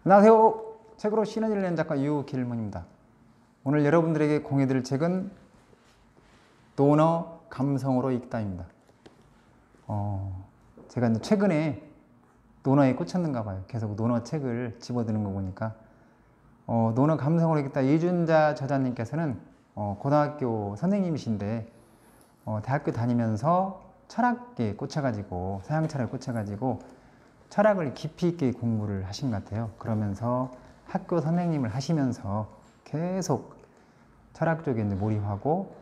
안녕하세요. 책으로 신을 읽는 작가 유길문입니다. 오늘 여러분들에게 공유드릴 책은 논어 감성으로 읽다입니다. 제가 이제 최근에 논어에 꽂혔는가 봐요. 계속 논어 책을 집어드는 거 보니까 논어 감성으로 읽다 이준자 저자님께서는 고등학교 선생님이신데 대학교 다니면서 철학에 꽂혀가지고 서양 철학에 꽂혀가지고 철학을 깊이 있게 공부를 하신 것 같아요. 그러면서 학교 선생님을 하시면서 계속 철학 쪽에 이제 몰입하고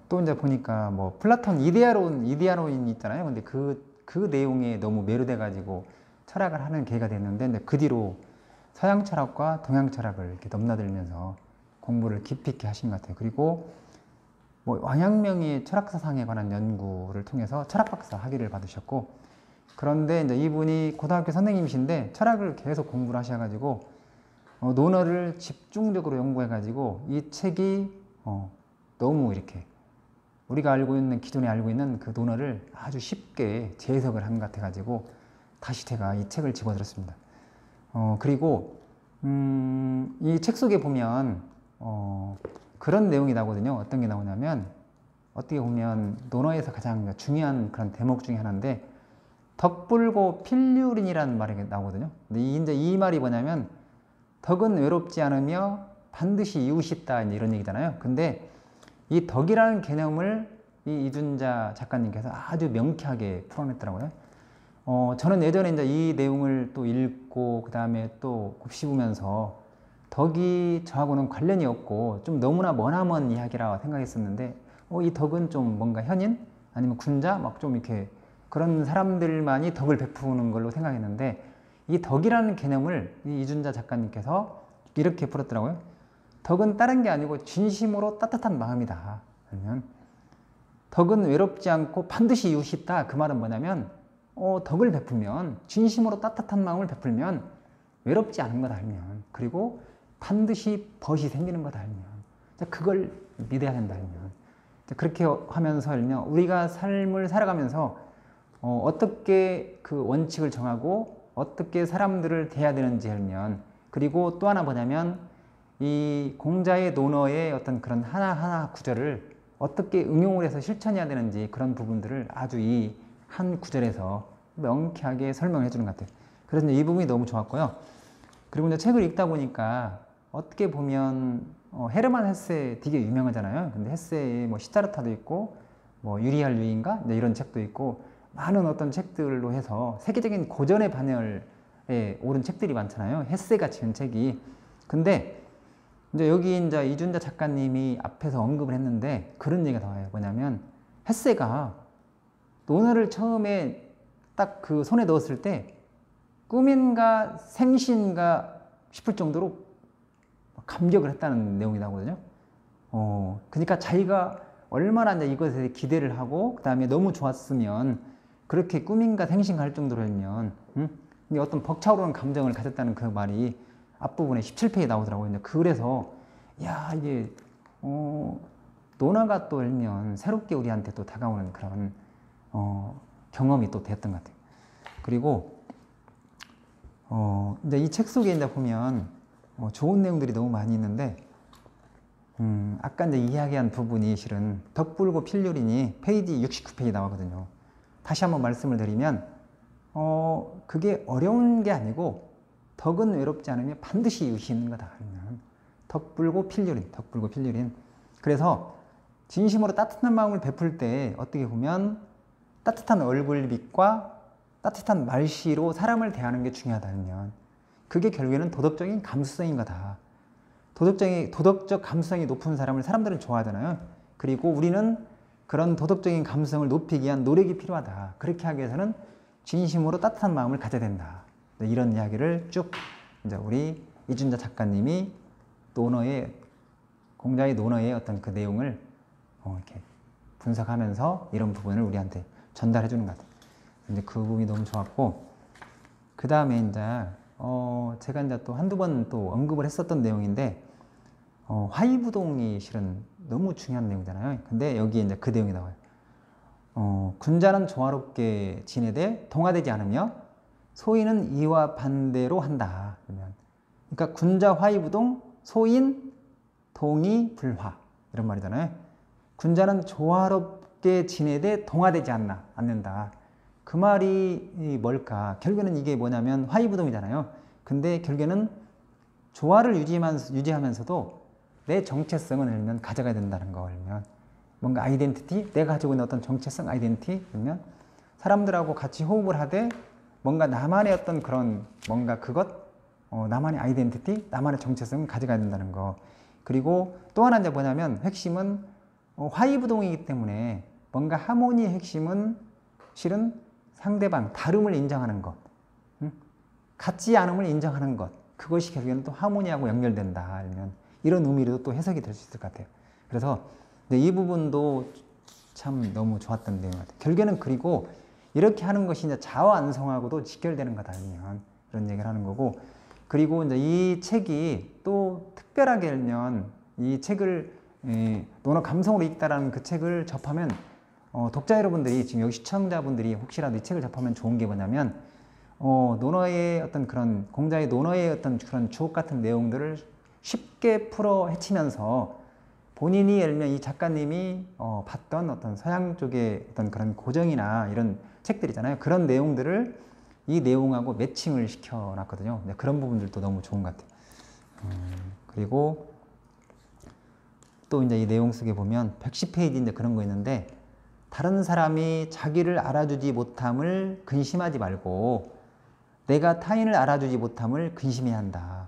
또 이제 보니까 뭐 플라톤 이데아론이 있잖아요. 근데 그 내용에 너무 매료돼 가지고 철학을 하는 계기가 됐는데 이제 그 뒤로 서양 철학과 동양 철학을 이렇게 넘나들면서 공부를 깊이 있게 하신 것 같아요. 그리고 뭐 왕陽明의 철학 사상에 관한 연구를 통해서 철학 박사 학위를 받으셨고, 그런데 이제 이분이 고등학교 선생님이신데 철학을 계속 공부를 하셔가지고 논어를 집중적으로 연구해가지고 이 책이 너무 이렇게 우리가 알고 있는 기존에 알고 있는 그 논어를 아주 쉽게 재해석을 한 것 같아가지고 다시 제가 이 책을 집어들었습니다. 그리고 이 책 속에 보면 그런 내용이 나오거든요. 어떤 게 나오냐면, 어떻게 보면 논어에서 가장 중요한 그런 대목 중에 하나인데 덕불고 필률인이라는 말이 나오거든요. 근데 이제 이 말이 뭐냐면 덕은 외롭지 않으며 반드시 이웃이 있다 이런 얘기잖아요. 근데 이 덕이라는 개념을 이 이준자 작가님께서 아주 명쾌하게 풀어냈더라고요. 저는 예전에 이제 이 내용을 또 읽고 그 다음에 또 곱씹으면서 덕이 저하고는 관련이 없고 좀 너무나 머나먼 이야기라 생각했었는데 이 덕은 좀 뭔가 현인 아니면 군자 막 좀 이렇게 그런 사람들만이 덕을 베푸는 걸로 생각했는데, 이 덕이라는 개념을 이 이준자 작가님께서 이렇게 풀었더라고요. 덕은 다른 게 아니고 진심으로 따뜻한 마음이다. 그러면 덕은 외롭지 않고 반드시 이웃이 있다. 그 말은 뭐냐면 덕을 베풀면, 진심으로 따뜻한 마음을 베풀면 외롭지 않은 것 알면, 그리고 반드시 벗이 생기는 것 알면, 그걸 믿어야 된다 알면, 그렇게 하면서 알면 우리가 삶을 살아가면서 어떻게 그 원칙을 정하고 어떻게 사람들을 대해야 되는지 알면, 그리고 또 하나 뭐냐면 이 공자의 논어의 어떤 그런 하나하나 구절을 어떻게 응용을 해서 실천해야 되는지 그런 부분들을 아주 이 한 구절에서 명쾌하게 설명해 주는 것 같아요. 그래서 이 부분이 너무 좋았고요. 그리고 이제 책을 읽다 보니까 어떻게 보면 헤르만 헤세 되게 유명하잖아요. 근데 헤세의 뭐 시타르타도 있고 뭐 유리할 유인가 이런 책도 있고 많은 어떤 책들로 해서 세계적인 고전의 반열에 오른 책들이 많잖아요. 헤세가 지은 책이. 근데 이제 여기 이제 이준자 작가님이 앞에서 언급을 했는데 그런 얘기가 나와요. 뭐냐면 헤세가 논어를 처음에 딱 그 손에 넣었을 때 꿈인가 생신가 싶을 정도로 감격을 했다는 내용이 나오거든요. 그러니까 자기가 얼마나 이제 이것에 기대를 하고 그 다음에 너무 좋았으면 그렇게 꿈인가 생신가 할 정도라면 어떤 벅차오르는 감정을 가졌다는 그 말이 앞부분에 17페이지에 나오더라고요. 그래서 야 이게 논어가 또 알면 새롭게 우리한테 또 다가오는 그런 경험이 또 됐던 것 같아요. 그리고 이제 이 책 속에 이제 보면 좋은 내용들이 너무 많이 있는데 아까 이제 이야기한 부분이 실은 덕불고 필률이니 페이지 69페이지 나오거든요. 다시 한번 말씀을 드리면 그게 어려운 게 아니고 덕은 외롭지 않으면 반드시 이웃이 있는 거다. 덕불고 필률인. 그래서 진심으로 따뜻한 마음을 베풀 때 어떻게 보면 따뜻한 얼굴빛과 따뜻한 말씨로 사람을 대하는 게 중요하다면 그게 결국에는 도덕적인 감수성인 거다. 도덕적 감수성이 높은 사람을 사람들은 좋아하잖아요. 그리고 우리는 그런 도덕적인 감수성을 높이기 위한 노력이 필요하다. 그렇게 하기 위해서는 진심으로 따뜻한 마음을 가져야 된다. 이런 이야기를 쭉 이제 우리 이준자 작가님이 공자의 논어의 어떤 그 내용을 이렇게 분석하면서 이런 부분을 우리한테 전달해 주는 것 같아요. 이제 그 부분이 너무 좋았고, 그 다음에 이제 제가 이제 또 한두 번 또 언급을 했었던 내용인데 화의부동이 실은 너무 중요한 내용이잖아요. 근데 여기에 이제 그 내용이 나와요. 군자는 조화롭게 지내되 동화되지 않으며 소인은 이와 반대로 한다. 그러니까 군자 화이부동, 소인 동의 불화 이런 말이잖아요. 군자는 조화롭게 지내되 동화되지 않는다. 그 말이 뭘까? 결국에는 이게 뭐냐면 화이부동이잖아요. 근데 결국에는 조화를 유지하면서도 내 정체성을 알면 가져가야 된다는 거 알면 뭔가 아이덴티티, 내가 가지고 있는 어떤 정체성 아이덴티티 알면 사람들하고 같이 호흡을 하되 뭔가 나만의 어떤 그런 뭔가 나만의 아이덴티티, 나만의 정체성을 가져가야 된다는 거. 그리고 또 하나 이제 뭐냐면 핵심은 화이부동이기 때문에 뭔가 하모니의 핵심은 실은 상대방, 다름을 인정하는 것, 같지 않음을 인정하는 것, 그것이 결국에는 또 하모니하고 연결된다 알면 이런 의미로 또 해석이 될 수 있을 것 같아요. 그래서 이 부분도 참 너무 좋았던 내용 같아요. 결국에는 그리고 이렇게 하는 것이 이제 자화안성하고도 직결되는 거다 알면 이런 얘기를 하는 거고, 그리고 이제 이 책이 또 특별하게 알면 이 책을 논어 감성으로 읽다라는 그 책을 접하면 독자 여러분들이 지금 여기 시청자분들이 혹시라도 이 책을 접하면 좋은 게 뭐냐면 논어의 어떤 그런 공자의 논어의 어떤 그런 주옥 같은 내용들을 쉽게 풀어 헤치면서 본인이 예를 들면 이 작가님이 봤던 어떤 서양 쪽의 어떤 그런 고정이나 이런 책들이잖아요. 그런 내용들을 이 내용하고 매칭을 시켜놨거든요. 그런 부분들도 너무 좋은 것 같아요. 그리고 또 이제 이 내용 속에 보면 110페이지 이제 그런 거 있는데, 다른 사람이 자기를 알아주지 못함을 근심하지 말고 내가 타인을 알아주지 못함을 근심해야 한다.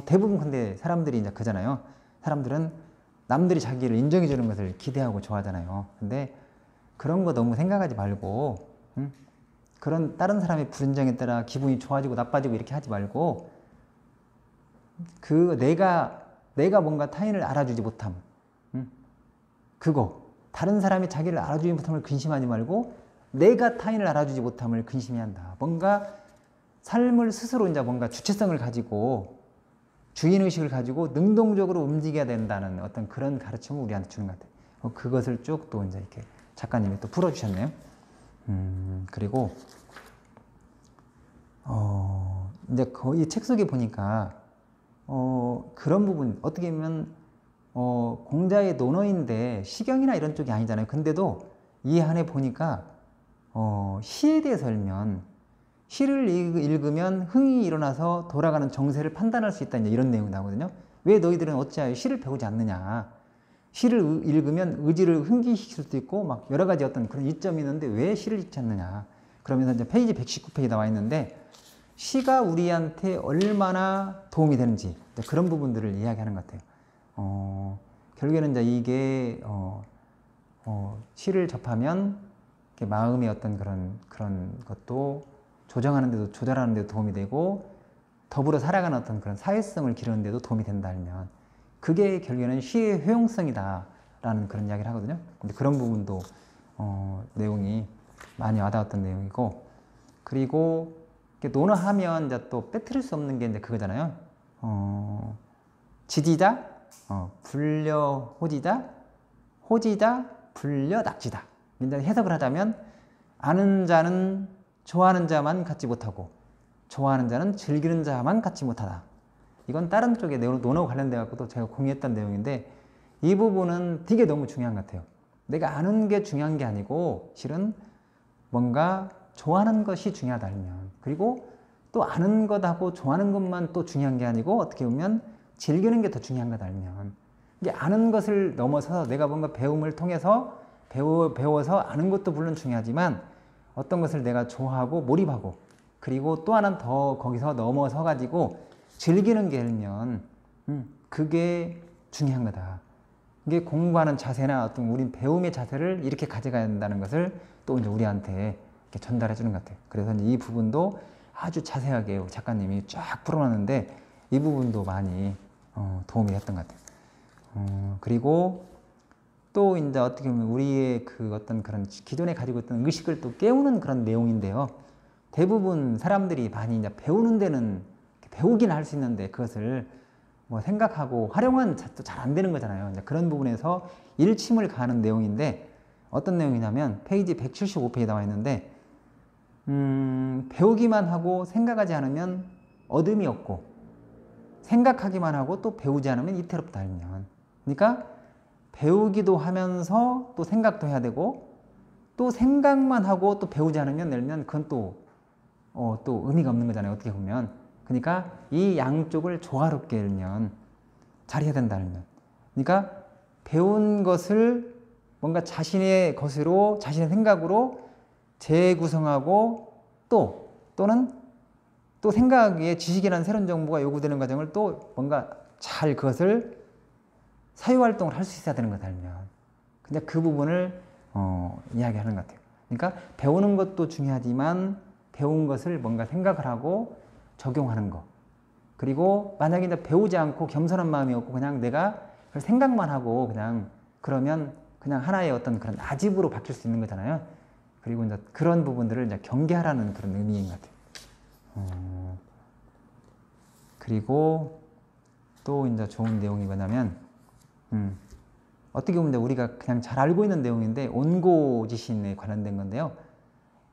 대부분 근데 사람들이 이제 그잖아요. 사람들은 남들이 자기를 인정해 주는 것을 기대하고 좋아하잖아요. 근데 그런 거 너무 생각하지 말고, 그런 다른 사람의 불인정에 따라 기분이 좋아지고 나빠지고 이렇게 하지 말고, 내가 뭔가 타인을 알아주지 못함, 그거 다른 사람이 자기를 알아주지 못함을 근심하지 말고 내가 타인을 알아주지 못함을 근심해야 한다. 뭔가 삶을 스스로 이제 뭔가 주체성을 가지고 주인의식을 가지고 능동적으로 움직여야 된다는 어떤 그런 가르침을 우리한테 주는 것 같아요. 그것을 쭉 또 이제 이렇게 작가님이 또 풀어주셨네요. 그리고 이제 거의 책 속에 보니까 그런 부분 어떻게 보면 공자의 논어인데 시경이나 이런 쪽이 아니잖아요. 근데도 이 안에 보니까 시에 대해서 알면 시를 읽으면 흥이 일어나서 돌아가는 정세를 판단할 수 있다 이런 내용이 나오거든요. 왜 너희들은 어찌하여 시를 배우지 않느냐. 시를 읽으면 의지를 흥기시킬 수도 있고 막 여러 가지 어떤 그런 이점이 있는데 왜 시를 읽지 않느냐. 그러면서 이제 페이지 119페이지 나와 있는데 시가 우리한테 얼마나 도움이 되는지 그런 부분들을 이야기하는 것 같아요. 결국에는 이제 이게 시를 접하면 마음의 어떤 그런 것도 조절하는 데도 도움이 되고 더불어 살아가는 어떤 그런 사회성을 기르는 데도 도움이 된다 하면 그게 결국에는 시의 효용성이다라는 그런 이야기를 하거든요. 근데 그런 부분도 내용이 많이 와닿았던 내용이고, 그리고 논어하면 이제 또 빼뜨릴 수 없는 게 이제 그거잖아요. 지지자, 불려 호지자, 호지자, 불려 낙지다. 이제 해석을 하자면 아는 자는 좋아하는 자만 갖지 못하고 좋아하는 자는 즐기는 자만 갖지 못하다. 이건 다른 쪽에 논어 관련돼 갖고도 제가 공유했던 내용인데 이 부분은 되게 너무 중요한 것 같아요. 내가 아는 게 중요한 게 아니고 실은 뭔가 좋아하는 것이 중요하다 하면, 그리고 또 아는 것하고 좋아하는 것만 또 중요한 게 아니고 어떻게 보면 즐기는 게 더 중요한 거다 알면, 이게 아는 것을 넘어서 내가 뭔가 배움을 통해서 배워서 아는 것도 물론 중요하지만 어떤 것을 내가 좋아하고 몰입하고 그리고 또 하나 더 거기서 넘어서 가지고 즐기는 게 알면 그게 중요한 거다. 이게 공부하는 자세나 어떤 우리 배움의 자세를 이렇게 가져가야 된다는 것을 또 이제 우리한테 이렇게 전달해 주는 것 같아요. 그래서 이제 이 부분도 아주 자세하게 작가님이 쫙 풀어놨는데 이 부분도 많이 도움이 됐던 것 같아요. 그리고 또 이제 어떻게 보면 우리의 그 어떤 그런 기존에 가지고 있던 의식을 또 깨우는 그런 내용인데요. 대부분 사람들이 많이 이제 배우는 데는 배우긴 할 수 있는데 그것을 뭐 생각하고 활용은 잘 안 되는 거잖아요. 이제 그런 부분에서 일침을 가는 내용인데 어떤 내용이냐면 페이지 175페이지 나와 있는데 배우기만 하고 생각하지 않으면 얻음이 없고, 생각하기만 하고 또 배우지 않으면 이태롭다 알면. 그러니까 배우기도 하면서 또 생각도 해야 되고, 또 생각만 하고 또 배우지 않으면 내면 그건 또 의미가 없는 거잖아요. 어떻게 보면. 그러니까 이 양쪽을 조화롭게 알면 잘해야 된다 알면. 그러니까 배운 것을 뭔가 자신의 것으로, 자신의 생각으로 재구성하고 또는 또 생각에 지식이라는 새로운 정보가 요구되는 과정을 또 뭔가 잘 그것을 사유활동을 할 수 있어야 되는 것 알면. 근데 그 부분을 이야기하는 것 같아요. 그러니까 배우는 것도 중요하지만 배운 것을 뭔가 생각을 하고 적용하는 거. 그리고 만약에 이제 배우지 않고 겸손한 마음이 없고 그냥 내가 생각만 하고 그냥 그러면 그냥 하나의 어떤 그런 아집으로 바뀔 수 있는 거잖아요. 그리고 이제 그런 부분들을 이제 경계하라는 그런 의미인 것 같아요. 그리고 또 이제 좋은 내용이 뭐냐면, 어떻게 보면 우리가 그냥 잘 알고 있는 내용인데 온고지신에 관련된 건데요.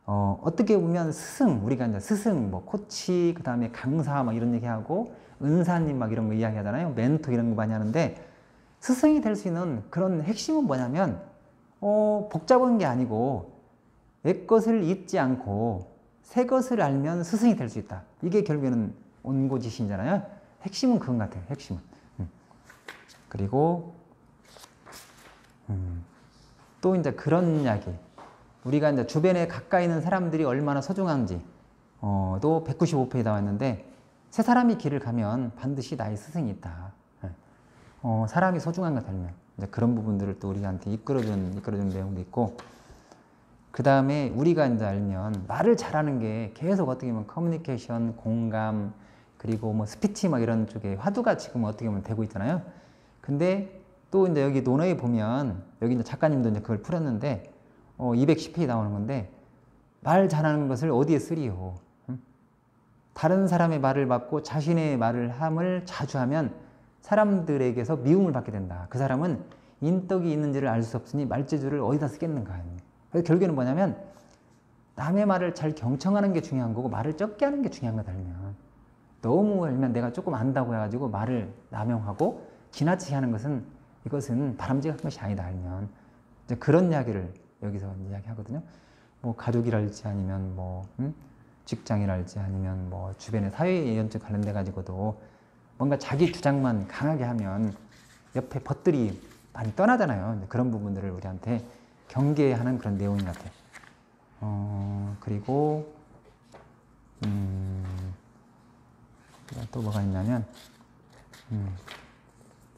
어떻게 보면 스승, 우리가 이제 스승, 뭐 코치, 그 다음에 강사 막 이런 얘기하고 은사님 막 이런 거 이야기하잖아요. 멘토 이런 거 많이 하는데 스승이 될 수 있는 그런 핵심은 뭐냐면 복잡한 게 아니고 옛 것을 잊지 않고 새 것을 알면 스승이 될 수 있다. 이게 결국에는 온고지신이잖아요. 핵심은 그건 같아요. 핵심은. 그리고 또 이제 그런 이야기. 우리가 이제 주변에 가까이 있는 사람들이 얼마나 소중한지 또 195페이지에 나와 있는데 세 사람이 길을 가면 반드시 나의 스승이 있다. 사람이 소중한 것 알면 이제 그런 부분들을 또 우리한테 이끌어주는 내용도 있고, 그 다음에 우리가 이제 알면 말을 잘하는 게 계속 어떻게 보면 커뮤니케이션, 공감, 그리고 뭐 스피치 막 이런 쪽에 화두가 지금 어떻게 보면 되고 있잖아요. 근데 또 이제 여기 논어에 보면 여기 이제 작가님도 이제 그걸 풀었는데 210페이지 나오는 건데 말 잘하는 것을 어디에 쓰리요? 다른 사람의 말을 받고 자신의 말을 함을 자주 하면 사람들에게서 미움을 받게 된다. 그 사람은 인덕이 있는지를 알 수 없으니 말재주를 어디다 쓰겠는가. 그래서 결국에는 뭐냐면 남의 말을 잘 경청하는 게 중요한 거고 말을 적게 하는 게 중요한 거다. 너무 알면 내가 조금 안다고 해가지고 말을 남용하고 지나치게 하는 것은 이것은 바람직한 것이 아니다. 알면 이제 그런 이야기를 여기서 이야기하거든요. 뭐 가족이랄지 아니면 뭐 직장이랄지 아니면 뭐 주변의 사회연적 관련돼 가지고도 뭔가 자기 주장만 강하게 하면 옆에 벗들이 많이 떠나잖아요. 그런 부분들을 우리한테 경계하는 그런 내용인 것 같아요. 그리고 또 뭐가 있냐면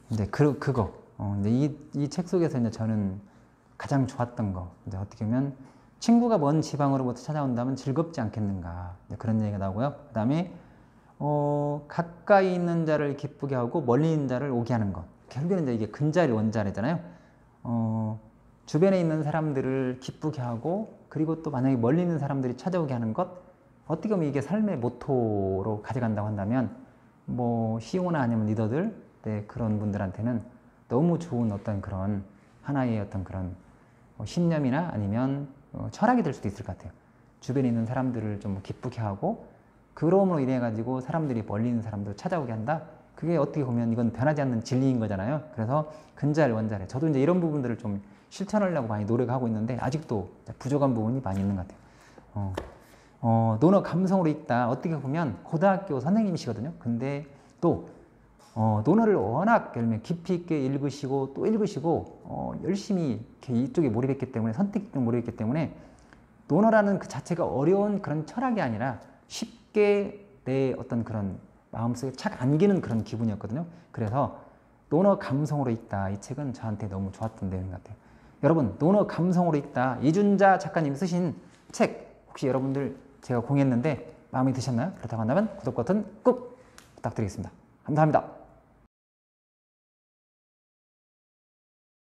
이제 그거 이제 이 책 속에서 이제 저는 가장 좋았던 거 이제 어떻게 보면 친구가 먼 지방으로부터 찾아온다면 즐겁지 않겠는가 그런 얘기가 나오고요. 그 다음에 가까이 있는 자를 기쁘게 하고 멀리 있는 자를 오게 하는 것. 결국에는 이제 이게 근자리 원자리잖아요. 주변에 있는 사람들을 기쁘게 하고 그리고 또 만약에 멀리 있는 사람들이 찾아오게 하는 것. 어떻게 보면 이게 삶의 모토로 가져간다고 한다면 뭐 CEO나 아니면 리더들 그런 분들한테는 너무 좋은 어떤 그런 하나의 어떤 그런 신념이나 아니면 철학이 될 수도 있을 것 같아요. 주변에 있는 사람들을 좀 기쁘게 하고 그럼으로 인해 가지고 사람들이 멀리 있는 사람들 찾아오게 한다. 그게 어떻게 보면 이건 변하지 않는 진리인 거잖아요. 그래서 근자를 원자래. 저도 이제 이런 부분들을 좀 실천하려고 많이 노력하고 있는데 아직도 부족한 부분이 많이 있는 것 같아요. 논어 감성으로 읽다. 어떻게 보면 고등학교 선생님이시거든요. 근데 또 논어를 워낙 깊이 있게 읽으시고 또 읽으시고 열심히 이렇게 이쪽에 몰입했기 때문에 선택적 몰입했기 때문에 논어라는 그 자체가 어려운 그런 철학이 아니라 쉽게 내 어떤 그런 마음속에 착 안기는 그런 기분이었거든요. 그래서 논어 감성으로 읽다. 이 책은 저한테 너무 좋았던 내용 같아요. 여러분, 논어 감성으로 읽다. 이준자 작가님 쓰신 책 혹시 여러분들 제가 공유했는데 마음에 드셨나요? 그렇다고 한다면 구독 버튼 꾹 부탁드리겠습니다. 감사합니다.